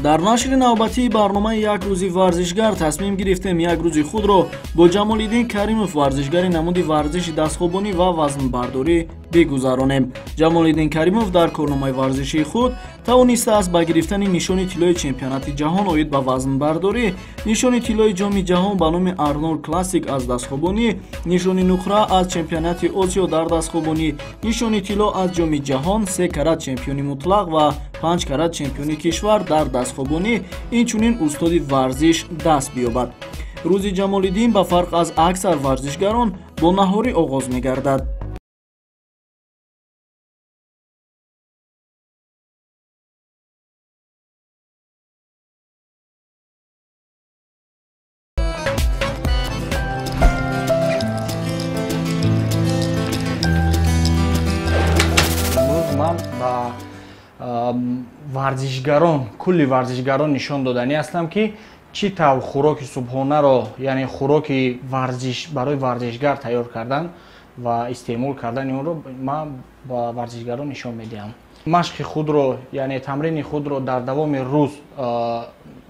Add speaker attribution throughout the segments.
Speaker 1: дар нашри навбатии барномаи як рӯзи варзишгар тасмим гирифтем як рӯзи худро бо Ҷамолиддин Каримов, варзишгари намуди варзиши дастхобонӣ ва вазнбардорӣ бигузаронем. Ҷамолиддин Каримов дар корномаи варзишии худ тавонистааст ба гирифтани нишони тиллои чемпионати ҷаҳон оид ба вазнбардорӣ, нишони тиллои ҷоми ҷаҳон ба номи Арнольд Классик аз дастхобонӣ, нишони нуқра аз чемпионати Осиё дар дастхобонӣ, нишони тилло аз ҷоми ҷаҳон, 3 карат чемпиони мутлақ ва 5 карат чемпиони кишвар дар дастхобонӣ, инчунин устоди варзиш даст биёбад. Рӯзи Ҷамолиддин ба фарқ аз аксар варзишгарон бо наҳорӣ оғоз мегардад.
Speaker 2: ман ба варзишгарон, кулли варзишгарон нишон доданӣ ҳастам ки чӣ тавр хӯроки субҳонаро, яъне хӯроки варзиш барои варзишгар тайёр кардан ва истеъмол кардани онро ман ба варзишгарон нишон медиҳам. Машқи худро, яъне тамрини худро дар давоми рӯз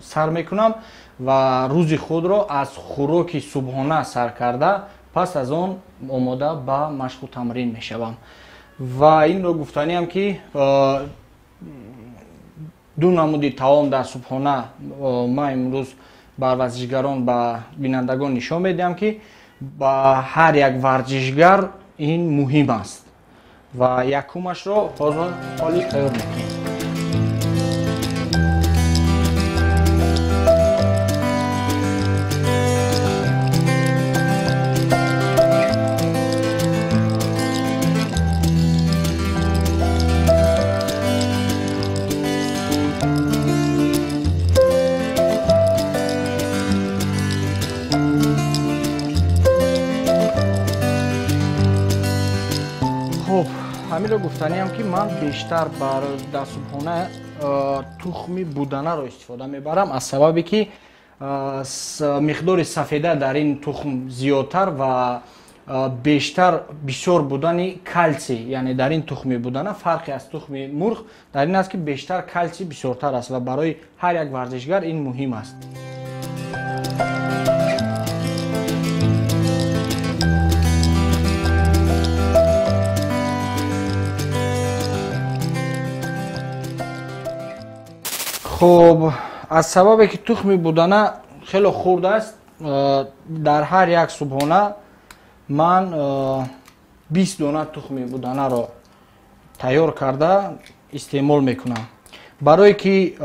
Speaker 2: сар мекунам ва рӯзи худро аз хӯроки субҳона сар карда, пас аз он омода ба машқу тамрин мешавам. Ва инро гуфтаниам ки ду намуди таом дар субҳона ман имрӯз ба варзишгарон, ба бинандагон нишон медиҳам ки ба ҳар як варзишгар ин муҳим аст. Ва якумашро ҳозир ҳоли тайёр мекунем. ҳаминро гуфтаниам ки ман бештар дар субҳона тухми буданаро истифода мебарам, аз сабабе ки миқдори сафеда дар ин тухм зиёдтар ва бештар бисёр будани калсий, яъне дар ин тухми будана фарқи аз тухми мурғ дар ин аст ки бештар калсий бисёртар аст ва барои ҳар як варзишгар ин муҳим аст. хуб, аз сабабе ки тухми будана хело хурд аст, дар ҳар як субҳона ман 20 дона тухми буданаро тайёр карда истеъмол мекунам. Барое ки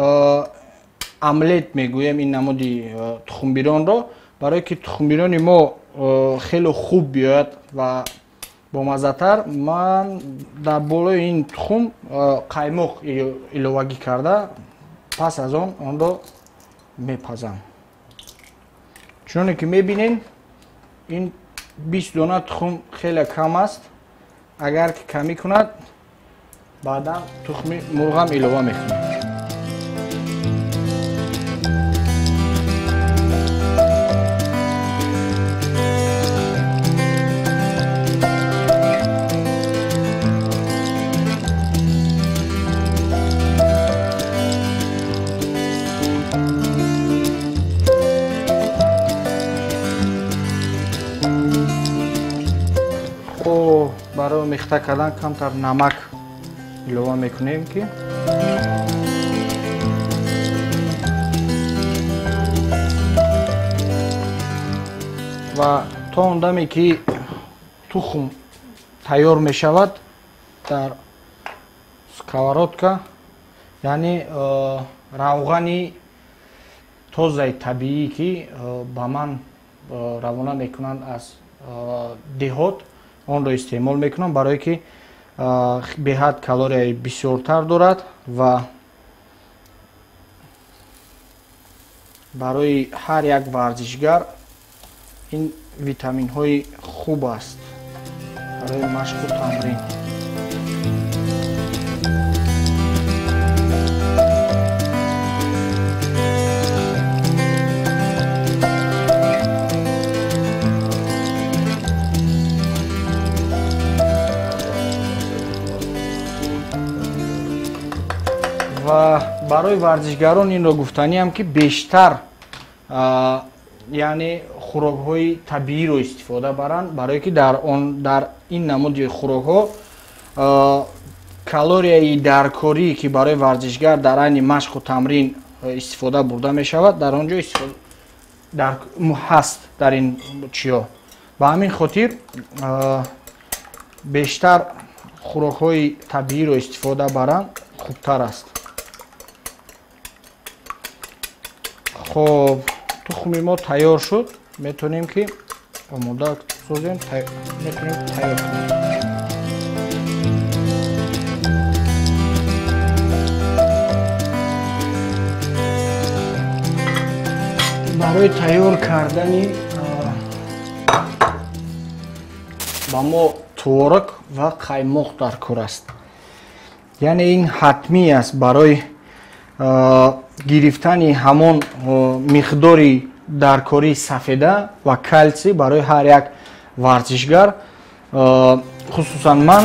Speaker 2: омлет мегӯем ин намуди тухмбиронро, барое ки тухмбирони мо хело хуб биёяд ва бомаззатар, ман дар болои ин тухм қаймоқ иловагӣ карда пас аз он онро мепазам. чуноне ки мебинем, ин 20 дона тухм хеле кам аст. агар ки камӣ кунад, баъдан тухми мурғам илова мекунем. барои мехта кардан камтар намак илова мекунем ки ва то он даме ки тухм тайёр мешавад дар сковородка, яъне равғани тозаи табиӣ ки ба ман равона мекунанд аз деҳот, онро истеъмол мекунам, барое ки беҳад калорияи бисёртар дорад ва барои ҳар як варзишгар ин витаминҳои хуб аст барои машқу тамрин. ва барои варзишгарон инро гуфтаниам ки бештар яъне хӯрокҳои табииро истифода баранд, барое ки дар ин намуди хӯрокҳо калорияи даркорӣ ки барои варзишгар дар айни машқу тамрин истифода бурда мешавад, дар он ҷо ҳаст дар ин чиҳо. Ба ҳамин хотир бештар хӯрокҳои табииро истифода баранд хубтар аст. хоб тухми мо тайёр шуд, метавонем ки омода созем, метавонем тайёр кунем. барои тайёр кардани ба мо творог ва қаймоқ даркор аст. яъне ин ҳатмӣ аст барои гирифтани ҳамон миқдори даркории сафеда ва калсий барои ҳар як варзишгар. хусусан ман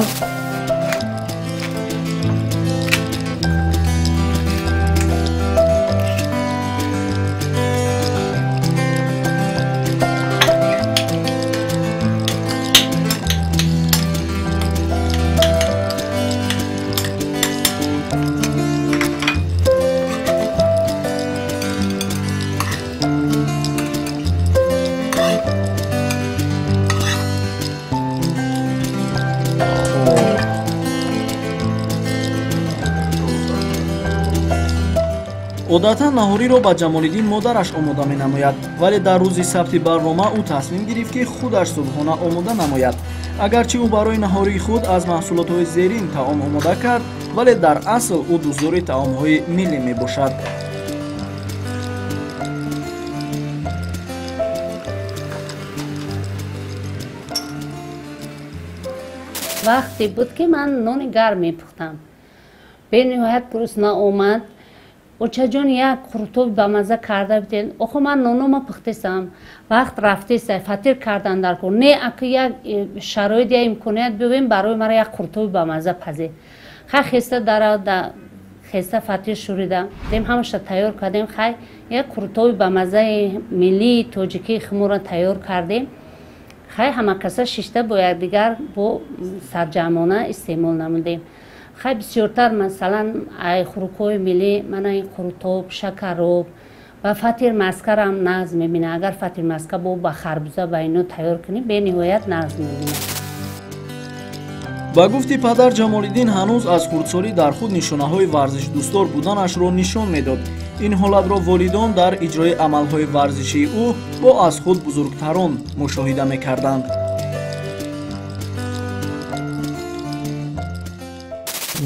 Speaker 1: одатан наҳориро ба Ҷамолиддин модараш омода менамояд, вале дар рӯзи сабти барнома ӯ тасмим гирифт ки худаш субҳона омода намояд. агарчи ӯ барои наҳории худ аз маҳсулотҳои зерин таом омода кард, вале дар асл ӯ дӯстдори таомҳои миллӣ мебошад.
Speaker 3: вақте буд ки ман нони гарм мепухтам, бениҳоят гурусна омад. очаҷон як қуртоби ба маза карда биден, охо ман нонома пухтесам, вақт рафтеса фатир кардан дар кор, не ака як шароит я имконият бивем барои мара як қуртоби ба маза пазе. хай хеста дарада хеста фатир шурида дем ҳамаша тайёр кардем, хай як қуртоби ба мазаи миллии тоҷикии хумурро тайёр кардем. хай ҳама каса шишта бо якдигар бо сарҷамона истеъмол намудем. хай бисёртар масалан ай хӯрокҳои миллӣ мана ин қуртоб, шакароб ва фатир маскарам нағз мебина. агар фатир маска бо ба харбуза ба ино тайёр кунӣ бениҳоят нағз мебина.
Speaker 1: ба гуфти падар, Ҷамолиддин ҳанӯз аз хурдсолӣ дар худ нишонаҳои варзишдӯстдор буданашро нишон медод. ин ҳолатро волидон дар иҷрои амалҳои варзишии ӯ бо аз худ бузургтарон мушоҳида мекарданд.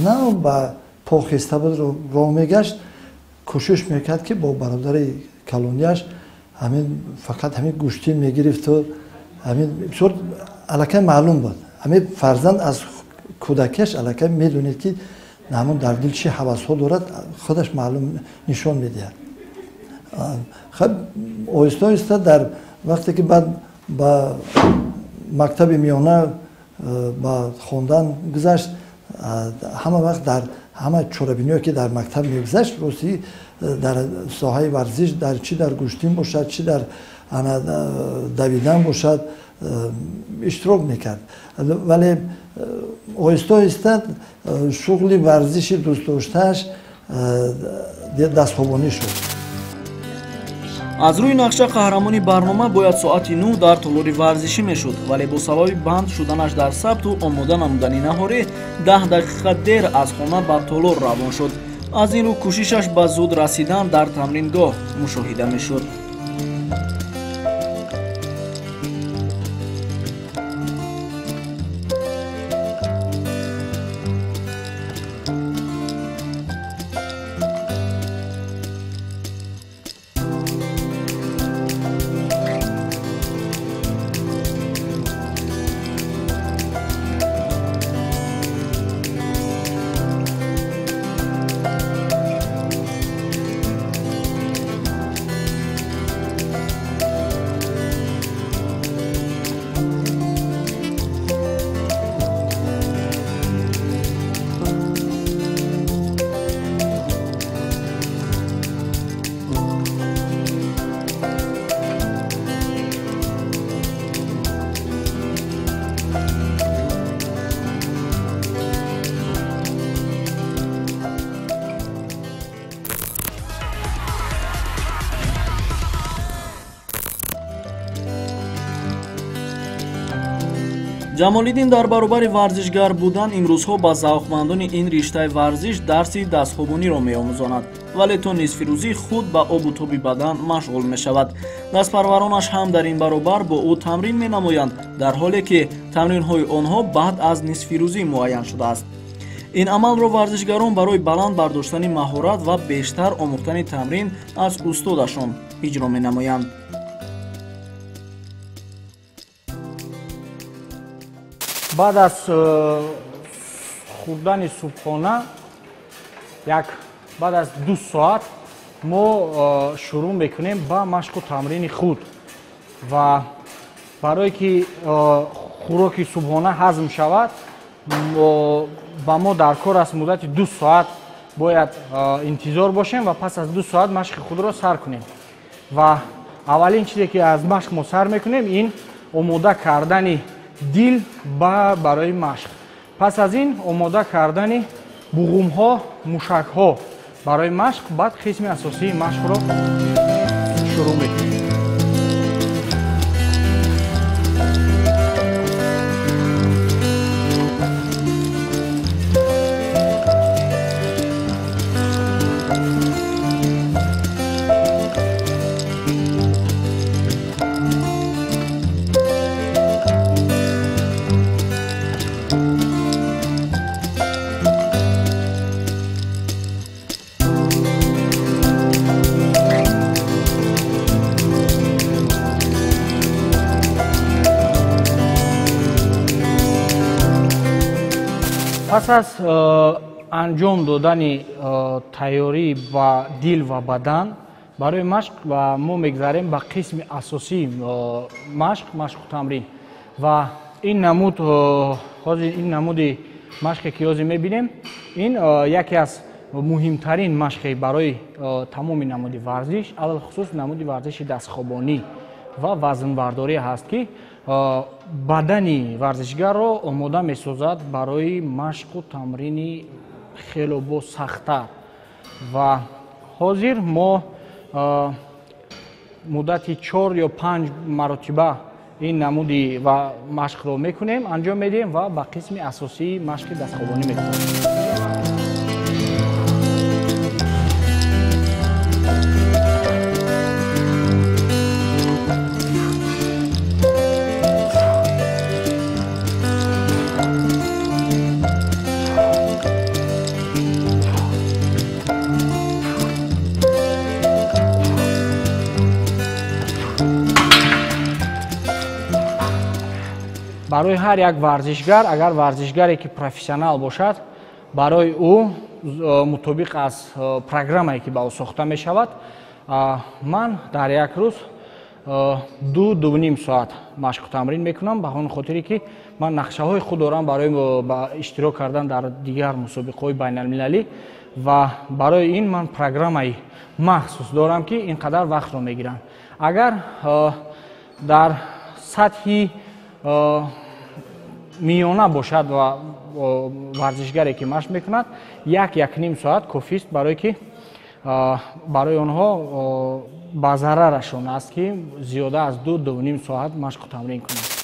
Speaker 4: на ба похеста роҳ мегашт, кӯшиш мекард ки бо бародари калонияш ҳамин фақат ҳамин гӯшти мегирифту ҳамин бисёр аллакай маълум буд. ҳамин фарзанд аз кӯдакиаш аллакай медонед ки ҳамон дар дил чӣ ҳавасҳо дорад, худаш маълум нишон медиҳад. хаб оҳиста оҳиста дар вақте ки баъд ба мактаби миёна ба хондан гузашт, ҳама вақт дар ҳама чорабиниҳое ки дар мактаб мегузашт, ростӣ дар соҳаи варзиш, дар чӣ дар гӯштин бошад, чӣ дар давидан бошад, иштирок мекард. вале оҳиста оҳиста шуғли варзиши дӯстдоштааш дастхобонӣ шуд.
Speaker 1: аз рӯи нақша қаҳрамони барнома бояд соати 9 дар толори варзишӣ мешуд, вале бо сабаби банд шуданаш дар сабту омода намудани наҳорӣ 10 дақиқа дер аз хона ба толор равон шуд. аз ин рӯ кӯшишаш ба зуд расидан дар тамрингоҳ мушоҳида мешуд. ҷамолиддин дар баробари варзишгар будан имрӯзҳо ба завқмандони ин риштаи варзиш дарси дастхобониро меомӯзонад, вале то нисфирӯзӣ худ ба обу тоби бадан машғул мешавад. Дастпарваронаш ҳам дар ин баробар бо ӯ тамрин менамоянд, дар ҳоле ки тамринҳои онҳо баъд аз нисфирӯзӣ муайян шудааст. ин амалро варзишгарон барои баланд бардоштани маҳорат ва бештар омӯхтани тамрин аз устодашон иҷро менамоянд.
Speaker 2: баъд аз хӯрдани субҳона баъд аз 2 соат мо шурӯъ мекунем ба машқу тамрини худ ва барое ки хӯроки субҳона ҳазм шавад ба мо дар кор аст муддати 2 соат бояд интизор бошем ва пас аз 2 соат машқи худро сар кунем ва аввалин чизе ки аз машқ мо сар мекунем ин омода кардани дил барои машқ. Пас аз ин омода кардани буғумҳо, мушакҳо барои машқ, баъд қисми асосии машқро шурӯъ мекунем. пас аз анҷом додани тайёрӣ ба дил ва бадан барои машқ ва мо мегзарем ба қисми асосии машқу тамрин ва ин намуд ҳозир ин намуди машқе ки ҳозир мебинем ин яке аз муҳимтарин машқе барои тамоми намуди варзиш алалхусус намуди варзиши дастхобонӣ ва вазнбардорӣ ҳаст ки бадани варзишгарро омода месозад барои машқу тамрини хело бо сахттар ва ҳозир мо муддати 4 ё 5 маротиба ин намуди машқро мекунем, анҷом медиҳем ва ба қисми асосии машқи дастхобонӣ мекунем. барои ҳар як варзишгар, агар варзишгаре ки профессионал бошад, барои ӯ мутобиқ аз программае ки ба ӯ сохта мешавад, ман дар як рӯз 2-2.5 соат машқу тамрин мекунам, ба ҳамин хотире ки ман нақшаҳои худ дорам барои иштирок кардан дар дигар мусобиқаҳои байналмилалӣ ва барои ин ман программаи махсус дорам ки ин қадар вақтро мегирам. агар дар сатҳи миёна бошад ва варзишгаре ки машқ мекунад 1-1.5 соат кофист барое ки барои онҳо ба зарарашон аст ки зиёда аз 2-2.5 соат машқу тамрин кунад.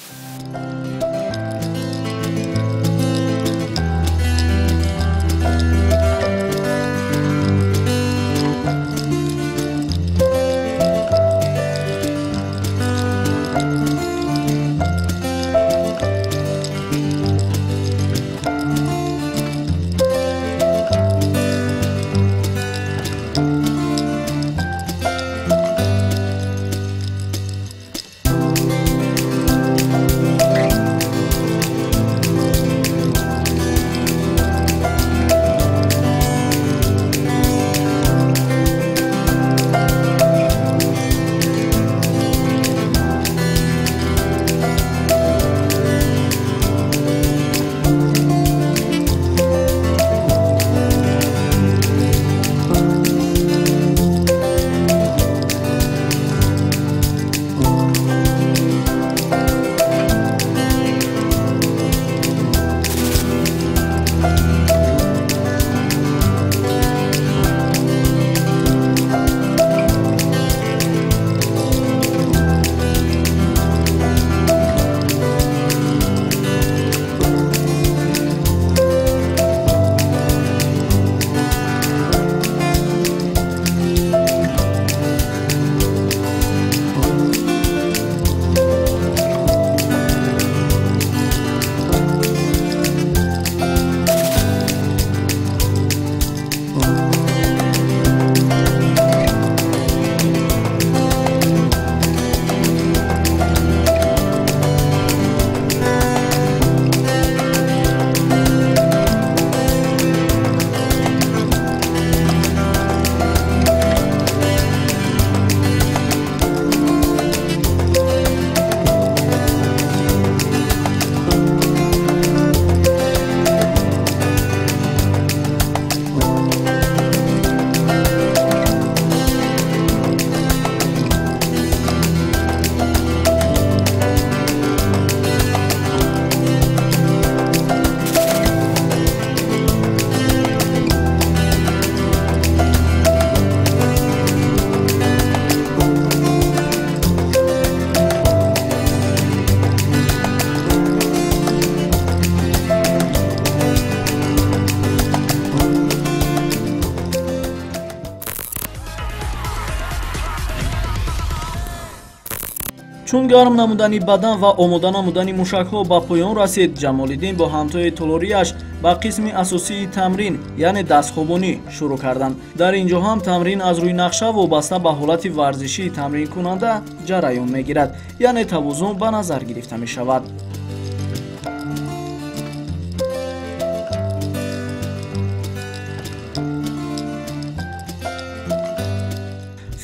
Speaker 1: чун гарм намудани бадан ва омода намудани мушакҳо ба поён расид, Ҷамолиддин бо ҳамтои толорияш ба қисми асосии тамрин яъне дастхобонӣ шурӯъ карданд. Дар ин ҷо ҳам тамрин аз рӯи нақша вобаста ба ҳолати варзишии тамринкунанда ҷараён мегирад, яъне тавозун ба назар гирифта мешавад.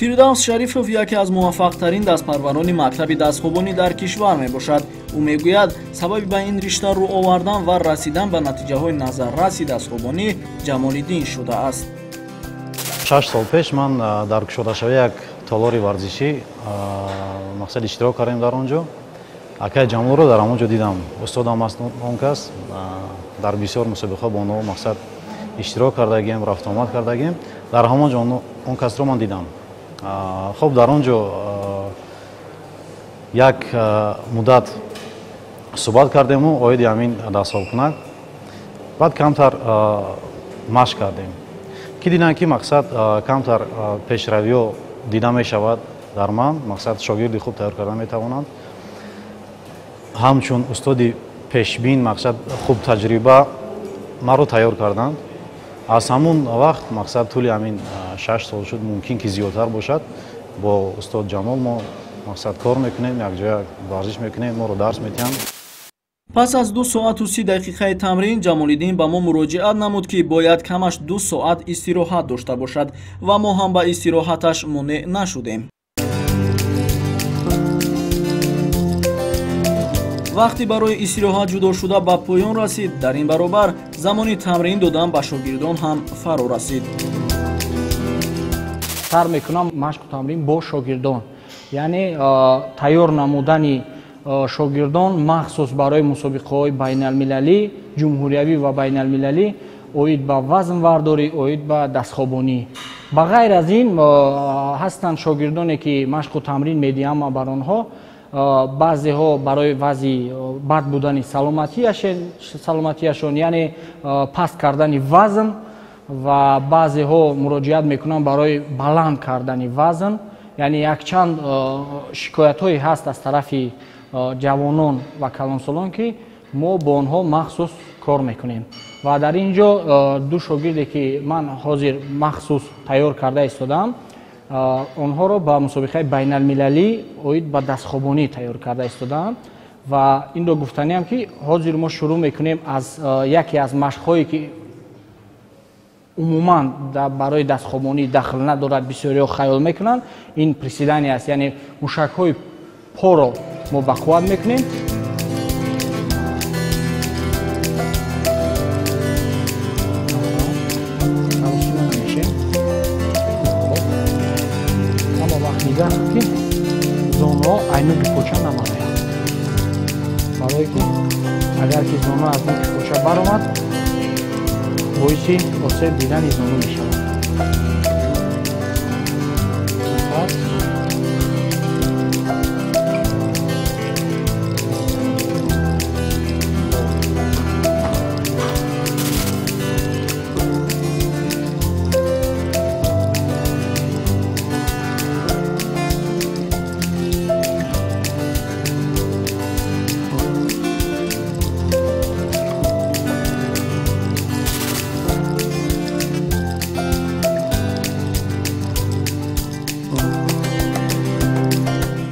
Speaker 1: фирдавс Шарифов яке аз муваффақтарин дастпарварони мактаби дастхобонӣ дар кишвар мебошад. Ӯ мегӯяд, сабаби ба ин ришта рӯ овардан ва расидан ба натиҷаҳои назарраси дастхобонӣ Ҷамолиддин шудааст.
Speaker 5: 6 сол пеш ман дар кушодашавии як толори варзишӣ мақсад иштирок кардем дар он ҷо. Акаи Ҷамолро дар ҳамон ҷо дидам. Устодам аст он кас. Дар бисёр мусобиқа бо онҳо мақсад иштирок кардагем, рафтуомад кардагем. Дар ҳамон ҷо он касро ман дидам. خب در اونجا یک مدت صحبت کردیم و آید همین دستحاب کنک بعد کمتر مشق کردیم که دیدن که مقصد کمتر پیشروی ها دیده می شود در من مقصد شاگردی خوب تیار کردن می توانند همچون استادی پیشبین مقصد خوب تجربه ما رو تیار کردند аз ҳамон вақт мақсад тӯли ҳамин 6 сол шуд мумкин ки зиёдтар бошад бо устод Ҷамол мо мақсад кор мекунем якҷоя варзиш мекунем моро дарс медиҳанд.
Speaker 1: пас аз 2 соату 30 дақиқаи тамрин Ҷамолиддин ба мо муроҷиат намуд ки бояд камаш 2 соат истироҳат дошта бошад ва мо ҳам ба истироҳаташ монеъ нашудем. вақти барои истироҳат ҷудо шуда ба поён расид. Дар ин баробар замони тамрин додан ба шогирдон ҳам фаро расид.
Speaker 2: сар мекунам машқу тамрин бо шогирдон, яъне тайёр намудани шогирдон махсус барои мусобиқаҳои байналмилалӣ, ҷумҳуриявӣ ва байналмилалӣ, оид ба вазнвардорӣ, оид ба дастхобонӣ. ба ғайр аз ин ҳастанд шогирдоне ки машқу тамрин медиҳам бар онҳо баъзеҳо барои вазъи бад будани саломатияшон яъне паст кардани вазн ва баъзеҳо муроҷиат мекунанд барои баланд кардани вазн, яъне якчанд шикоятҳое ҳаст аз тарафи ҷавонон ва калонсолон ки мо бо онҳо махсус кор мекунем. ва дар ин ҷо 2 шогирде ки ман ҳозир махсус тайёр карда истодам онҳоро ба мусобиқаи байналмилалӣ оид ба дастхобонӣ тайёр карда истодаам ва инро гуфтаниам ки ҳозир мо шурӯъ мекунем аз яке аз машқҳое ки умуман барои дастхобонӣ дахл надорад, бисёриҳо хаёл мекунанд. Ин приседания аст, яъне мушакҳои поро мо бақувват мекунем. зонҳо айнуки поча намароянд, барое ки агар ки зоно аз нуки поча баромад боиси осеб дидани зоно мешавад.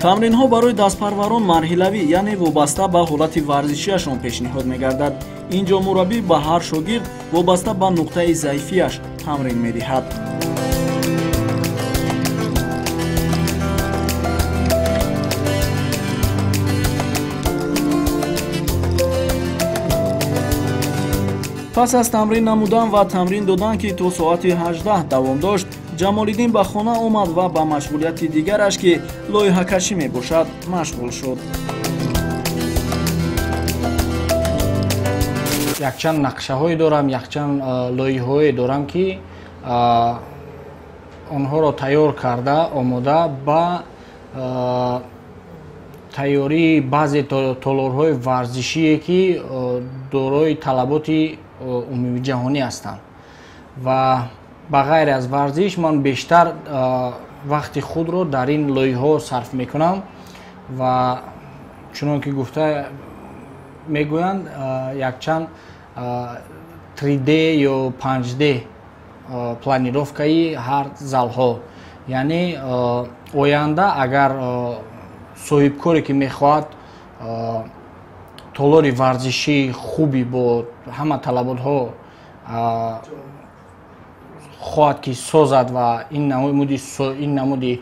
Speaker 1: тамринҳо барои дастпарварон марҳилавӣ яъне вобаста ба ҳолати варзишиашон пешниҳод мегардад. ин ҷо мураббӣ ба ҳар шогирд вобаста ба нуқтаи заифияш тамрин медиҳад. пас аз тамрин намудан ва тамрин додан ки то соати 18 давом дошт, Ҷамолиддин ба хона омад ва ба машғулияти дигараш ки лоиҳакашӣ мебошад машғул шуд.
Speaker 2: якчанд нақшаҳое дорам, якчанд лоиҳаҳое дорам ки онҳоро тайёр карда омода ба тайёрии баъзе толорҳои варзишие ки дорои талаботи умумии ҷаҳонӣ ҳастанд. ва ба ғайр аз варзиш ман бештар вақти худро дар ин лоиҳаҳо сарф мекунам ва чунон ки гуфта мегӯянд якчанд 3D ё 5D планировкаи ҳар залҳо, яъне оянда агар соҳибкоре ки мехоҳад толори варзиши хуби бо ҳама талаботҳо хоҳад ки созад ва ин намуди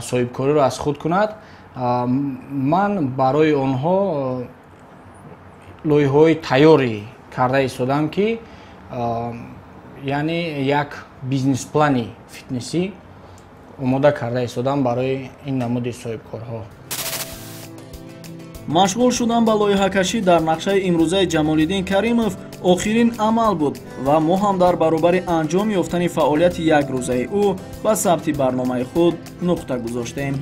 Speaker 2: соҳибкориро аз худ кунад, ман барои онҳо лоиҳаҳои тайёре карда истодам ки яъне як бизнес-плани фитнесӣ омода карда истодам барои ин намуди соҳибкорҳо.
Speaker 1: машғул шудан ба лоиҳакашӣ дар нақшаи имрӯзаи Ҷамолиддин Каримов охирин амал буд ва мо ҳам дар баробари анҷом ёфтани фаъолияти якрӯзаи ӯ ба сабти барномаи худ нуқта гузоштем.